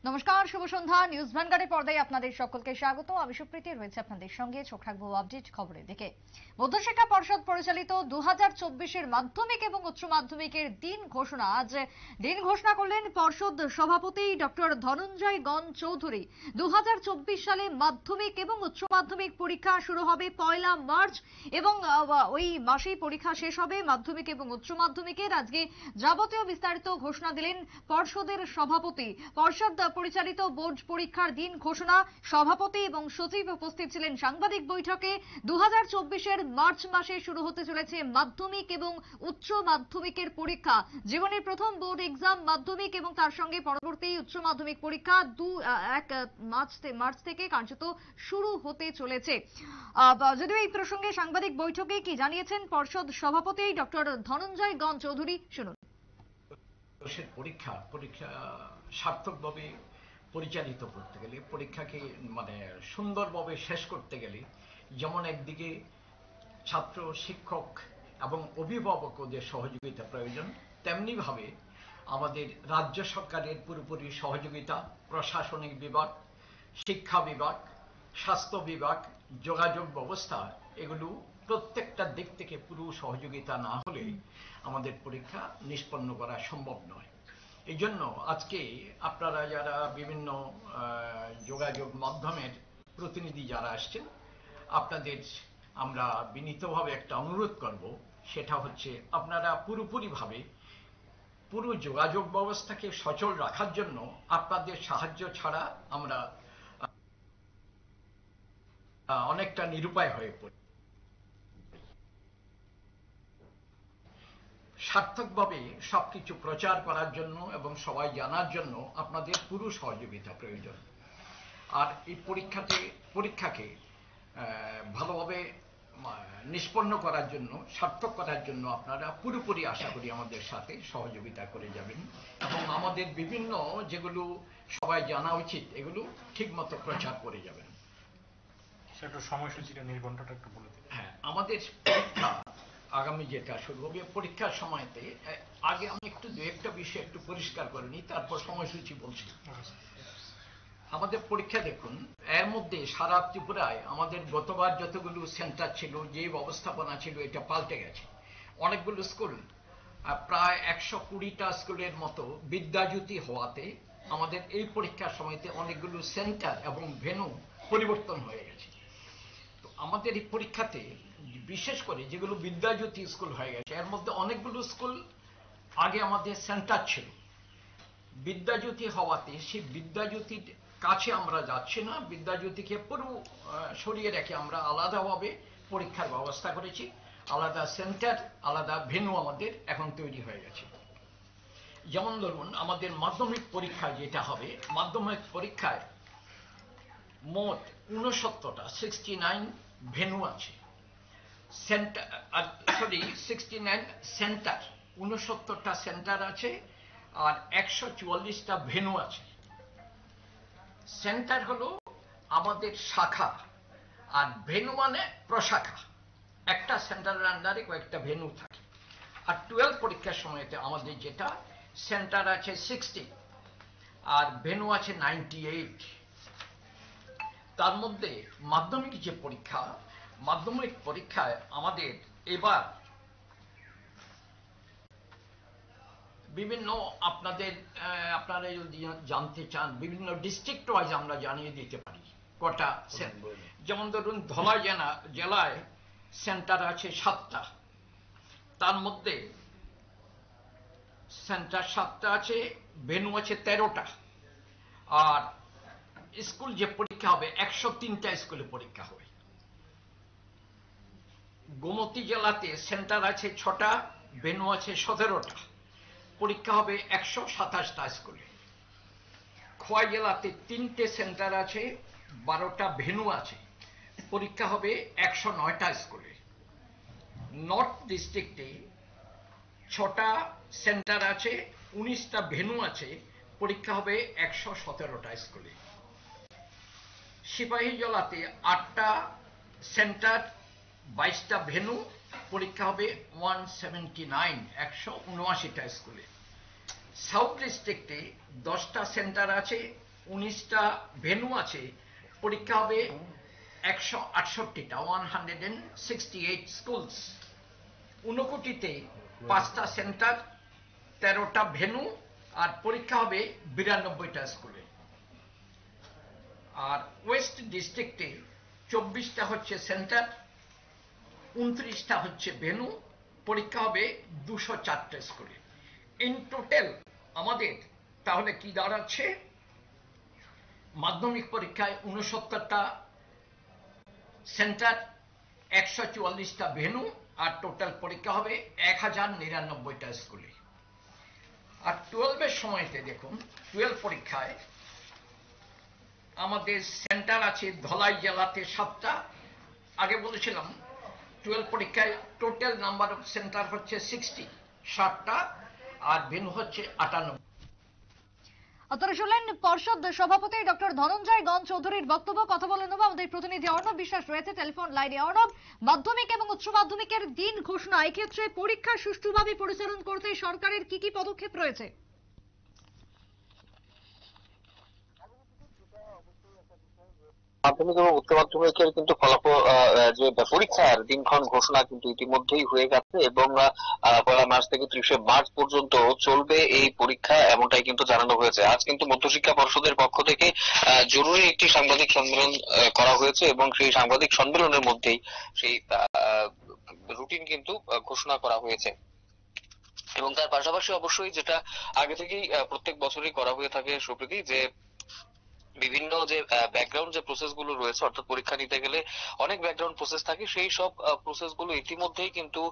নমস্কার, শুভ সন্ধ্যা। নিউজ ভ্যানগার্ডের পর্দায় আপনাদের সকলকে স্বাগত। আমি সুপ্রীতি রয়েছে আপনাদের সঙ্গে। চোখ রাখবো আপডেট খবরের দিকে। মধ্যশিক্ষা পর্ষদ পরিচালিত 2024-এর মাধ্যমিক এবং উচ্চ মাধ্যমিকের দিন ঘোষণা আজ ঘোষণা করলেন পর্ষদ সভাপতি ডক্টর ধনঞ্জয় গণ চৌধুরী। 2024 সালে মাধ্যমিক এবং উচ্চ মাধ্যমিক পরীক্ষা শুরু হবে 1 মার্চ এবং ওই মাসেই পরীক্ষা শেষ হবে মাধ্যমিক এবং উচ্চ মাধ্যমিকের। আজকে যাবতীয় বিস্তারিত ঘোষণা দিলেন পর্ষদের সভাপতি। পর্ষদ পরিচালিত বোর্ড পরীক্ষার দিন ঘোষণা, সভাপতি এবং সচিব উপস্থিত ছিলেন সাংবাদিক বৈঠকে। 2024-এর মার্চ মাসে শুরু হতে চলেছে মাধ্যমিক এবং উচ্চ মাধ্যমিকের পরীক্ষা। জীবনের প্রথম বোর্ড এক্সাম মাধ্যমিক এবং তার সঙ্গে পরবর্তী উচ্চ মাধ্যমিক পরীক্ষা 1 মার্চ থেকে কার্যত শুরু হতে চলেছে। যদিও এই প্রসঙ্গে সাংবাদিক বৈঠকে কি জানিয়েছেন পর্ষদ সভাপতি ডক্টর ধনঞ্জয় গণ চৌধুরী, শুনুন। পরীক্ষা সার্থকভাবে পরিচালিত করতে গেলে, পরীক্ষাকে সুন্দরভাবে শেষ করতে গেলে যেমন একদিকে ছাত্র, শিক্ষক এবং অভিভাবকদের সহযোগিতা প্রয়োজন, তেমনি ভাবে আমাদের রাজ্য সরকারের পুরোপুরি সহযোগিতা, প্রশাসনিক বিভাগ, শিক্ষা বিভাগ, স্বাস্থ্য বিভাগ, যোগাযোগ ব্যবস্থা, এগুলো প্রত্যেকটা দিক থেকে পুরো সহযোগিতা না হলে আমাদের পরীক্ষা নিষ্পন্ন করা সম্ভব নয়। এই জন্য আজকে আপনারা যারা বিভিন্ন যোগাযোগ মাধ্যমের প্রতিনিধি যারা আসছেন, আপনাদের আমরা বিনীতভাবে একটা অনুরোধ করব, সেটা হচ্ছে আপনারা পুরোপুরিভাবে পুরো যোগাযোগ ব্যবস্থাকে সচল রাখার জন্য আপনাদের সাহায্য ছাড়া আমরা অনেকটা নিরুপায় হয়ে পড়ি। সার্থকভাবে সবকিছু প্রচার করার জন্য এবং সবাই জানার জন্য আপনাদের পুরো সহযোগিতা প্রয়োজন। আর এই পরীক্ষাকে ভালোভাবে নিষ্পন্ন করার জন্য, সার্থক করার জন্য আপনারা পুরোপুরি আশা করি আমাদের সাথে সহযোগিতা করে যাবেন এবং আমাদের বিভিন্ন যেগুলো সবাই জানা উচিত এগুলো ঠিকমতো প্রচার করে যাবেন। সেটা সময়সূচিটা নির্ঘণ্টটা একটু বলে দিন। হ্যাঁ, আমাদের পরীক্ষা আগামী যেটা শুরু হবে, পরীক্ষার সময়তে আগে আমি একটু দু একটা বিষয় একটু পরিষ্কার করে নিই, তারপর সময়সূচি বলছি। আমাদের পরীক্ষা দেখুন, এর মধ্যে সারা ত্রিপুরায় আমাদের গতবার যতগুলো সেন্টার ছিল, যে ব্যবস্থাপনা ছিল, এটা পাল্টে গেছে। অনেকগুলো স্কুল, প্রায় 120টা স্কুলের মতো বিদ্যাজ্যোতি হওয়াতে আমাদের এই পরীক্ষার সময়তে অনেকগুলো সেন্টার এবং ভেন্যু পরিবর্তন হয়ে গেছে। তো আমাদের এই পরীক্ষাতে বিশেষ করে যেগুলো বিদ্যাজ্যোতি স্কুল হয়ে গেছে, এর মধ্যে অনেকগুলো স্কুল আগে আমাদের সেন্টার ছিল। বিদ্যাজ্যোতি হওয়াতে সেই বিদ্যাজ্যোতির কাছে আমরা যাচ্ছি না, বিদ্যাজ্যোতিকে পুরো সরিয়ে রেখে আমরা আলাদাভাবে পরীক্ষার ব্যবস্থা করেছি। আলাদা সেন্টার, আলাদা ভেন্যু আমাদের এখন তৈরি হয়ে গেছে। যেমন ধরুন, আমাদের মাধ্যমিক পরীক্ষা যেটা হবে, মাধ্যমিক পরীক্ষায় মোট 69টা 69 ভেন্যু আছে। 69 সেন্টার, 69টা সেন্টার আছে আর 144টা ভেন্যু আছে। সেন্টার হলো আমাদের শাখা আর ভেন্যু মানে প্রশাখা। একটা সেন্টারের আন্ডারে কয়েকটা ভেন্যু থাকে। আর 12 পরীক্ষার সময়তে আমাদের যেটা সেন্টার আছে 60 আর ভেন্যু আছে 98। তার মধ্যে মাধ্যমিক যে পরীক্ষা, মাধ্যমিক পরীক্ষায় আমাদের এবার বিভিন্ন আপনারা যদি জানতে চান, বিভিন্ন ডিস্ট্রিক্ট ওয়াইজ আমরা জানিয়ে দিতে পারি কটা। যেমন ধরুন, ধলাই জেলায় সেন্টার আছে 7টা, তার মধ্যে সেন্টার 7টা আছে, ভেন্যু আছে 13টা। আর স্কুল যে পরীক্ষা হবে, 103টা স্কুলে পরীক্ষা হবে। গোমতী জেলাতে সেন্টার আছে 6টা, ভেন্যু আছে 17টা, পরীক্ষা হবে 127টা স্কুলে। খোয়াই জেলাতে 3টে সেন্টার আছে, 12টা ভেন্যু আছে, পরীক্ষা হবে 109টা স্কুলে। নর্থ ডিস্ট্রিক্টে 6টা সেন্টার আছে, 19টা ভেন্যু আছে, পরীক্ষা হবে 117টা স্কুলে। সিপাহী জেলাতে 8টা সেন্টার, 22টা ভেন্যু, পরীক্ষা হবে 179টা স্কুলে। সাউথ ডিস্ট্রিক্টে 10টা সেন্টার আছে, 19টা ভেন্যু আছে, পরীক্ষা হবে 168টা, 168 স্কুলস। 59টিতে 5টা সেন্টার, 13টা ভেন্যু, আর পরীক্ষা হবে 92টা স্কুলে। আর ওয়েস্ট ডিস্ট্রিক্টে 24টা হচ্ছে সেন্টার, 29টা হচ্ছে ভেন্যু, পরীক্ষা হবে 204টা স্কুলে। ইন টোটাল আমাদের তাহলে কি দাঁড়াচ্ছে, মাধ্যমিক পরীক্ষায় 69টা সেন্টার, 144টা ভেন্যু, আর টোটাল পরীক্ষা হবে 1099টা স্কুলে। আর 12-এর সময়তে দেখুন, 12 পরীক্ষায় আমাদের সেন্টার আছে ধলাই জেলাতে 7টা। আগে বলেছিলাম 12 পরীক্ষায় টোটাল নাম্বার অফ সেন্টার হচ্ছে 60টা, আর ভেন্যু হচ্ছে 98। আপনারা শুনলেন পর্ষদ সভাপতি ডক্টর ধনঞ্জয় গণ চৌধুরীর বক্তব্য। কথা বলে নেব আমাদের প্রতিনিধি অর্ণব বিশ্বাস রয়েছে টেলিফোন লাইনে। অর্ণব, মাধ্যমিক এবং উচ্চ মাধ্যমিকের দিন ঘোষণা, এক্ষেত্রে পরীক্ষা সুষ্ঠুভাবে পরিচালন করতে সরকারের কি কি পদক্ষেপ রয়েছে? মাধ্যমিক এবং উচ্চ মাধ্যমিকের কিন্তু ফলাফল যে পরীক্ষার দিনক্ষণ ঘোষণা কিন্তু ইতিমধ্যেই হয়ে গেছে এবং 1 মার্চ থেকে 30 মার্চ পর্যন্ত চলবে এই পরীক্ষা, এমনটাই কিন্তু জানানো হয়েছে। আজ কিন্তু মধ্যশিক্ষা পর্ষদের পক্ষ থেকে জরুরি একটি সাংবাদিক সম্মেলন করা হয়েছে এবং সেই সাংবাদিক সম্মেলনের মধ্যেই সেই রুটিন কিন্তু ঘোষণা করা হয়েছে। এবং তার পাশাপাশি অবশ্যই যেটা আগে থেকেই প্রত্যেক বছরই করা হয়ে থাকে সুপ্রীতি, যে বিভিন্ন যে ব্যাকগ্রাউন্ড যে প্রসেস গুলো রয়েছে, অর্থাৎ পরীক্ষা নিতে গেলে অনেক ব্যাকগ্রাউন্ড প্রসেস থাকে, সেই সব প্রসেস গুলো ইতিমধ্যেই কিন্তু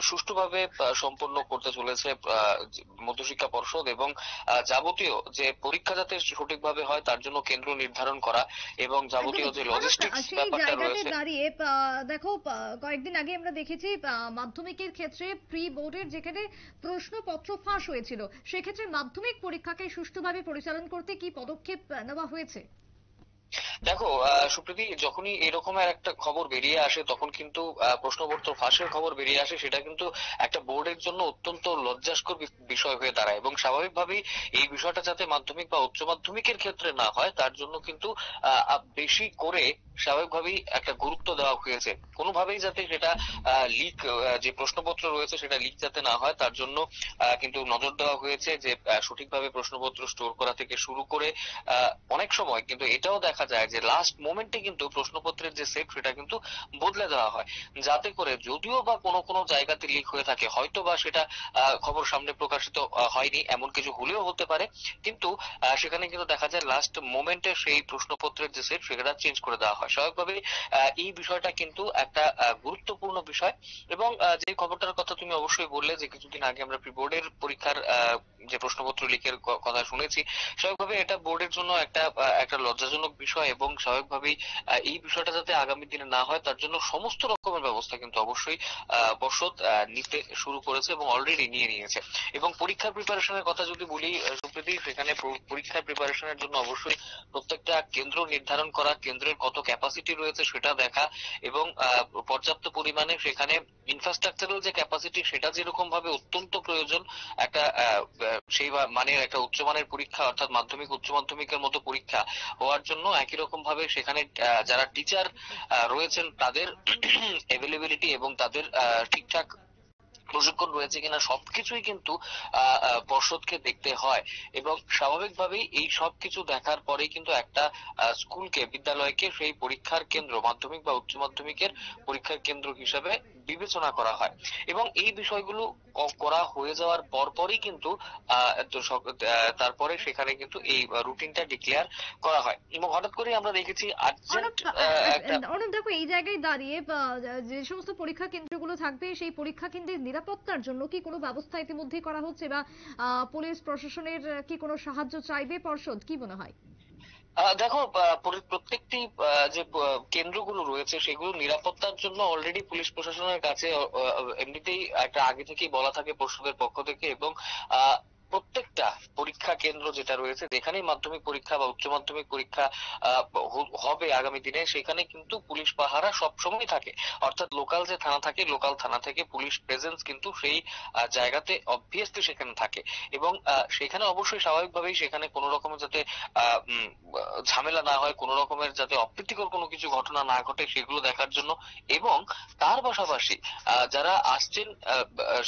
সুষ্ঠুভাবে সম্পন্ন করতে চলেছে মধ্যশিক্ষা পর্ষদ। এবং যাবতীয় যে পরীক্ষা যাতে সঠিকভাবে হয় তার জন্য কেন্দ্র নির্ধারণ করা এবং যাবতীয় যে লজিস্টিক্স সেই ব্যাপারটা জায়গাতে রয়েছে। দাঁড়িয়ে দেখো, কয়েকদিন আগে আমরা দেখেছি মাধ্যমিকের ক্ষেত্রে প্রি বোর্ডের যেখানে প্রশ্নপত্র ফাঁস হয়েছিল, সেক্ষেত্রে মাধ্যমিক পরীক্ষাকে সুষ্ঠুভাবে পরিচালন করতে কি পদক্ষেপ নেওয়া হয়েছে? দেখো সুপ্রীতি, যখনই এরকমের একটা খবর বেরিয়ে আসে তখন কিন্তু প্রশ্নপত্র ফাঁসের খবর বেরিয়ে আসে, সেটা কিন্তু একটা বোর্ডের জন্য অত্যন্ত লজ্জাস্কর বিষয় হয়ে দাঁড়ায়। এবং স্বাভাবিকভাবেই এই বিষয়টা যাতে মাধ্যমিক বা উচ্চ মাধ্যমিকের ক্ষেত্রে না হয় তার জন্য কিন্তু বেশি করে স্বাভাবিকভাবেই একটা গুরুত্ব দেওয়া হয়েছে। কোনোভাবেই যাতে সেটা লিক, যে প্রশ্নপত্র রয়েছে সেটা লিক যাতে না হয় তার জন্য কিন্তু নজর দেওয়া হয়েছে, যে সঠিকভাবে প্রশ্নপত্র স্টোর করা থেকে শুরু করে অনেক সময় কিন্তু এটাও দেখা যায় যে লাস্ট মোমেন্টে কিন্তু প্রশ্নপত্রের যে সেট সেটা কিন্তু বদলে দেওয়া হয়, যাতে করে যদিও বা কোনো কোনো জায়গাতে লিক হয়ে থাকে, হয়তো বা সেটা খবর সামনে প্রকাশিত হয়নি, এমন কিছু হলেও হতে পারে, কিন্তু সেখানে কিন্তু দেখা যায় লাস্ট মোমেন্টে সেই প্রশ্নপত্রের যে সেট সেটা চেঞ্জ করে দেওয়া হয়। স্বাভাবিকভাবে এই বিষয়টা কিন্তু একটা গুরুত্বপূর্ণ বিষয়। এবং যে খবরটার কথা তুমি অবশ্যই বললে, যে কিছুদিন আগে আমরা প্রি বোর্ডের পরীক্ষার যে প্রশ্নপত্র লিকের কথা শুনেছি, স্বাভাবিকভাবে এটা বোর্ডের জন্য একটা লজ্জাজনক বিষয়। এবং স্বাভাবিকভাবেই এই বিষয়টা যাতে আগামী দিনে না হয় তার জন্য সমস্ত রকমের ব্যবস্থা কিন্তু অবশ্যই পর্ষদ নিতে শুরু করেছে এবং অলরেডি নিয়ে নিয়েছে। এবং পরীক্ষার প্রিপারেশনের কথা যদি বলি সুপ্রীতি, সেখানে পরীক্ষার প্রিপারেশনের জন্য অবশ্যই প্রত্যেকটা কেন্দ্র নির্ধারণ করা, কেন্দ্রের কত ক্যাপাসিটি রয়েছে সেটা দেখা, এবং পর্যাপ্ত পরিমাণে সেখানে ইনফ্রাস্ট্রাকচারাল যে ক্যাপাসিটি সেটা যেরকম ভাবে অত্যন্ত প্রয়োজন একটা সেই মানের একটা উচ্চমানের পরীক্ষা, অর্থাৎ মাধ্যমিক উচ্চ মাধ্যমিকের মতো পরীক্ষা হওয়ার জন্য একই রকম ভাবে সেখানে যারা টিচার রয়েছেন তাদের অ্যাভেলেবিলিটি এবং তাদের ঠিকঠাক প্রশিক্ষণ রয়েছে কিনা সবকিছুই কিন্তু পর্ষদকে দেখতে হয়। এবং স্বাভাবিকভাবেই এই সবকিছু দেখার পরেই কিন্তু একটা স্কুলকে, বিদ্যালয়কে সেই পরীক্ষার কেন্দ্র, মাধ্যমিক বা উচ্চ মাধ্যমিকের পরীক্ষার কেন্দ্র হিসেবে বিবেচনা করা হয়। এবং এই বিষয়গুলো করা হয়ে যাওয়ার পরপরই কিন্তু তারপরে সেখানে কিন্তু এই রুটিনটা ডিক্লেয়ার করা হয়। এবং হঠাৎ করে আমরা দেখেছি অর্ণব, আর্জেন্ট একটা। অর্ণব দেখো, এই জায়গায় দাঁড়িয়ে যে সমস্ত পরীক্ষা কেন্দ্রগুলো থাকবে সেই পরীক্ষা কেন্দ্রের নিরাপত্তার জন্য কি কোনো ব্যবস্থা ইতিমধ্যেই করা হচ্ছে, বা পুলিশ প্রশাসনের কি কোনো সাহায্য চাইবে পর্ষদ, কি মনে হয়? দেখো, প্রত্যেকটি যে কেন্দ্রগুলো রয়েছে সেগুলো নিরাপত্তার জন্য অলরেডি পুলিশ প্রশাসনের কাছে এমনিতেই একটা আগে থেকেই বলা থাকে পর্ষদের পক্ষ থেকে। এবং প্রত্যেকটা পরীক্ষা কেন্দ্র যেটা রয়েছে, যেখানেই মাধ্যমিক পরীক্ষা বা উচ্চ মাধ্যমিক পরীক্ষা হবে আগামী দিনে, সেখানে কিন্তু পুলিশ পাহারা সবসময় থাকে। অর্থাৎ লোকাল যে থানা থাকে, লোকাল থানা থেকে পুলিশ প্রেজেন্স কিন্তু সেই জায়গাতে অবভিয়াসলি সেখানে থাকে। এবং সেখানে অবশ্যই স্বাভাবিকভাবেই সেখানে কোনো রকমের যাতে ঝামেলা না হয়, কোনো রকমের যাতে অপ্রীতিকর কোনো কিছু ঘটনা না ঘটে, সেগুলো দেখার জন্য। এবং তার পাশাপাশি যারা আসছেন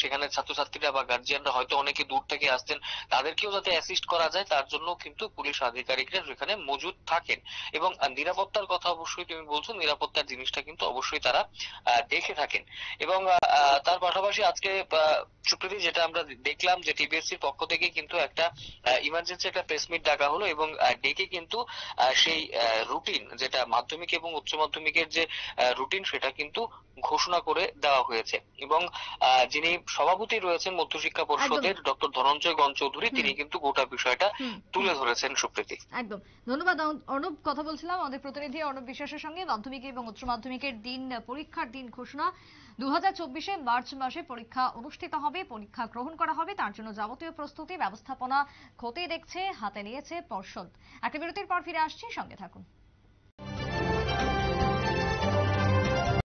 সেখানে ছাত্রছাত্রীরা বা গার্জিয়ানরা হয়তো অনেকে দূর থেকে আসছেন, তাদেরকেও যাতে অ্যাসিস্ট করা যায় তার জন্য কিন্তু পুলিশ আধিকারিকরা সেখানে মজুদ থাকেন। এবং নিরাপত্তার কথা অবশ্যই তুমি বলছো, নিরাপত্তার জিনিসটা কিন্তু অবশ্যই তারা দেখে থাকেন। এবং তার পাশাপাশি আজকে সুপ্রীতি যেটা আমরা দেখলাম যে টিবিএসসির পক্ষ থেকে কিন্তু একটা ইমার্জেন্সি একটা প্রেস মিট ডাকা হলো, এবং ডেকে কিন্তু সেই রুটিন যেটা মাধ্যমিক এবং উচ্চ মাধ্যমিকের যে রুটিন সেটা কিন্তু ঘোষণা করে দেওয়া হয়েছে। এবং যিনি সভাপতি রয়েছেন মধ্যশিক্ষা পর্ষদের ডক্টর ধনঞ্জয় গণ চৌধুরী, তিনি কিন্তু গোটা বিষয়টা তুলে ধরেছেন সুপ্রীতি। একদম ধন্যবাদ অর্ণব। কথা বলছিলাম আমাদের প্রতিনিধি অর্ণব বিশ্বাসের সঙ্গে। মাধ্যমিক এবং উচ্চ মাধ্যমিকের দিন, পরীক্ষার দিন ঘোষণা। 2024 মার্চ মাসে পরীক্ষা অনুষ্ঠিত হবে, পরীক্ষা গ্রহণ করা হবে, তার জন্য যাবতীয় প্রস্তুতি ব্যবস্থাপনা খতিয়ে দেখছে, হাতে নিয়েছে পর্ষদ। একটা বিরতির পর ফিরে আসছি, সঙ্গে থাকুন।